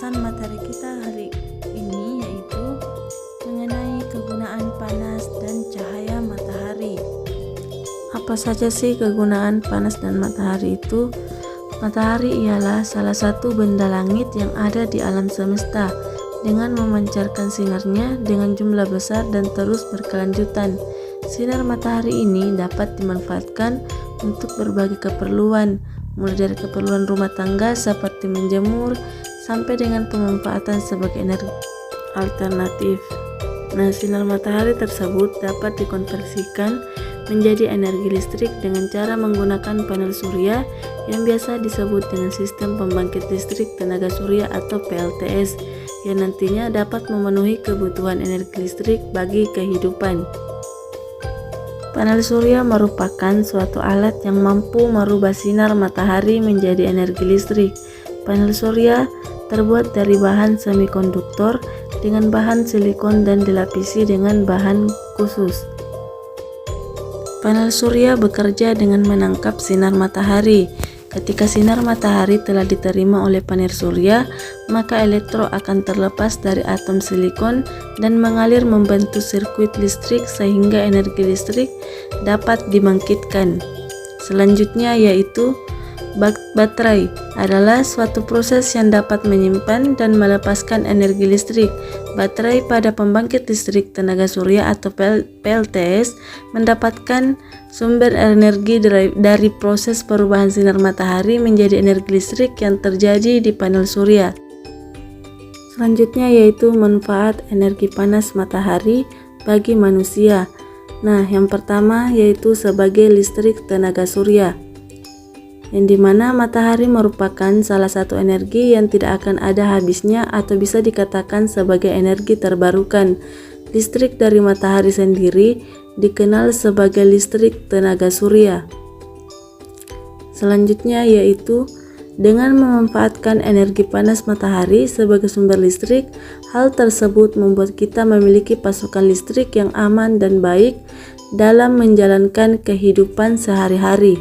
Pembahasan materi kita hari ini yaitu mengenai kegunaan panas dan cahaya matahari. Apa saja sih kegunaan panas dan matahari itu? Matahari ialah salah satu benda langit yang ada di alam semesta dengan memancarkan sinarnya dengan jumlah besar dan terus berkelanjutan. Sinar matahari ini dapat dimanfaatkan untuk berbagai keperluan, mulai dari keperluan rumah tangga seperti menjemur sampai dengan pemanfaatan sebagai energi alternatif. Nah, sinar matahari tersebut dapat dikonversikan menjadi energi listrik dengan cara menggunakan panel surya yang biasa disebut dengan sistem pembangkit listrik tenaga surya atau PLTS yang nantinya dapat memenuhi kebutuhan energi listrik bagi kehidupan. Panel surya merupakan suatu alat yang mampu merubah sinar matahari menjadi energi listrik. Panel surya terbuat dari bahan semikonduktor dengan bahan silikon dan dilapisi dengan bahan khusus. Panel surya bekerja dengan menangkap sinar matahari. Ketika sinar matahari telah diterima oleh panel surya, maka elektron akan terlepas dari atom silikon dan mengalir membentuk sirkuit listrik sehingga energi listrik dapat dibangkitkan. Selanjutnya yaitu baterai adalah suatu proses yang dapat menyimpan dan melepaskan energi listrik. Baterai pada pembangkit listrik tenaga surya atau PLTS mendapatkan sumber energi dari proses perubahan sinar matahari menjadi energi listrik yang terjadi di panel surya. Selanjutnya yaitu manfaat energi panas matahari bagi manusia. Nah, yang pertama yaitu sebagai listrik tenaga surya, yang dimana matahari merupakan salah satu energi yang tidak akan ada habisnya atau bisa dikatakan sebagai energi terbarukan. Listrik dari matahari sendiri dikenal sebagai listrik tenaga surya. Selanjutnya yaitu dengan memanfaatkan energi panas matahari sebagai sumber listrik, hal tersebut membuat kita memiliki pasokan listrik yang aman dan baik dalam menjalankan kehidupan sehari-hari.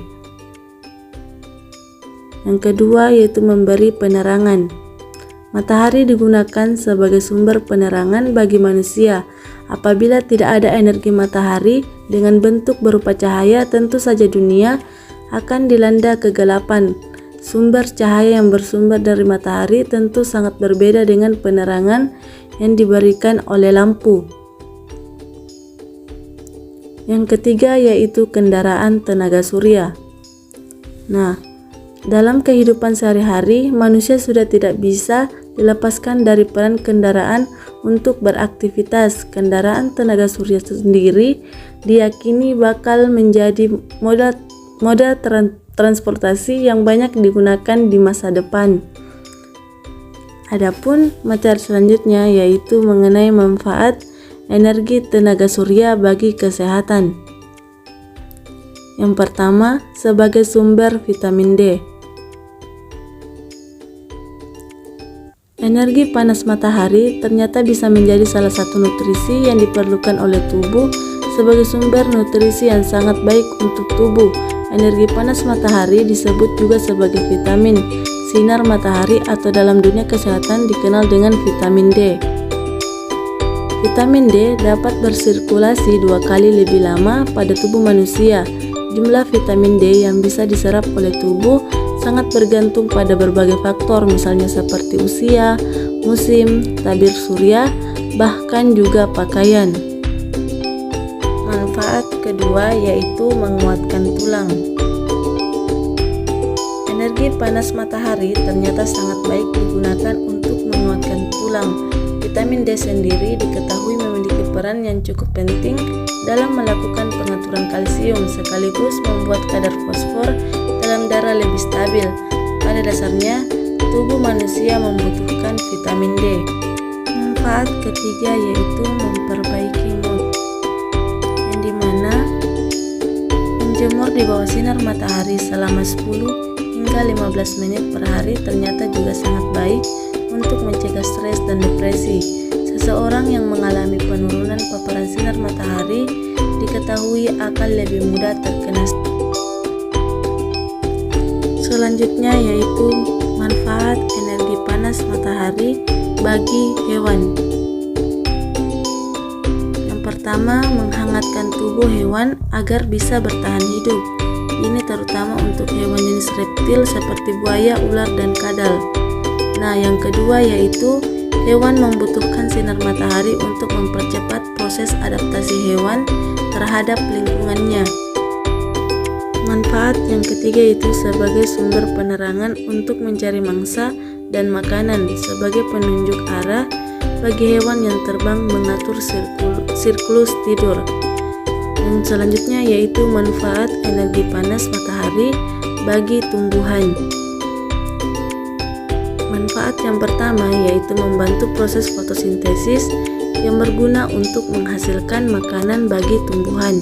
Yang kedua yaitu memberi penerangan. Matahari digunakan sebagai sumber penerangan bagi manusia. Apabila tidak ada energi matahari dengan bentuk berupa cahaya, tentu saja dunia akan dilanda kegelapan. Sumber cahaya yang bersumber dari matahari tentu sangat berbeda dengan penerangan yang diberikan oleh lampu. Yang ketiga yaitu kendaraan tenaga surya. Nah, dalam kehidupan sehari-hari, manusia sudah tidak bisa dilepaskan dari peran kendaraan untuk beraktivitas. Kendaraan tenaga surya sendiri diyakini bakal menjadi moda transportasi yang banyak digunakan di masa depan. Adapun materi selanjutnya yaitu mengenai manfaat energi tenaga surya bagi kesehatan. Yang pertama, sebagai sumber vitamin D. Energi panas matahari ternyata bisa menjadi salah satu nutrisi yang diperlukan oleh tubuh sebagai sumber nutrisi yang sangat baik untuk tubuh. Energi panas matahari disebut juga sebagai vitamin sinar matahari atau dalam dunia kesehatan dikenal dengan vitamin D. Vitamin D dapat bersirkulasi 2 kali lebih lama pada tubuh manusia. Jumlah vitamin D yang bisa diserap oleh tubuh sangat bergantung pada berbagai faktor, misalnya seperti usia, musim, tabir surya, bahkan juga pakaian. Manfaat kedua yaitu menguatkan tulang. Energi panas matahari ternyata sangat baik digunakan untuk menguatkan tulang. Vitamin D sendiri diketahui memiliki peran yang cukup penting dalam melakukan pengaturan kalsium sekaligus membuat kadar fosfor dalam darah lebih stabil. Pada dasarnya, tubuh manusia membutuhkan vitamin D. Manfaat ketiga yaitu memperbaiki mood, yang dimana menjemur di bawah sinar matahari selama 10 hingga 15 menit per hari ternyata juga sangat baik untuk mencegah stres dan depresi. Seseorang yang mengalami penurunan paparan sinar matahari diketahui akan lebih mudah terkena stres. Selanjutnya yaitu manfaat energi panas matahari matahari bagi hewan. Yang pertama, menghangatkan tubuh hewan agar bisa bertahan hidup. Ini terutama untuk hewan jenis reptil seperti buaya, ular, dan kadal. Nah, yang kedua yaitu hewan membutuhkan sinar matahari untuk mempercepat proses adaptasi hewan terhadap lingkungannya. Manfaat yang ketiga itu sebagai sumber penerangan untuk mencari mangsa dan makanan, sebagai penunjuk arah bagi hewan yang terbang mengatur siklus tidur. Yang selanjutnya yaitu manfaat energi panas matahari bagi tumbuhan. Manfaat yang pertama yaitu membantu proses fotosintesis yang berguna untuk menghasilkan makanan bagi tumbuhan.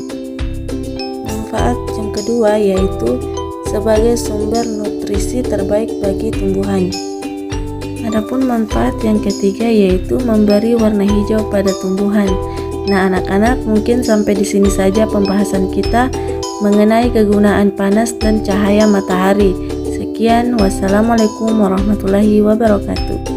Manfaat yang kedua yaitu sebagai sumber nutrisi terbaik bagi tumbuhan. Adapun manfaat yang ketiga yaitu memberi warna hijau pada tumbuhan. Nah, anak-anak, mungkin sampai di sini saja pembahasan kita mengenai kegunaan panas dan cahaya matahari. Sekian, wassalamualaikum warahmatullahi wabarakatuh.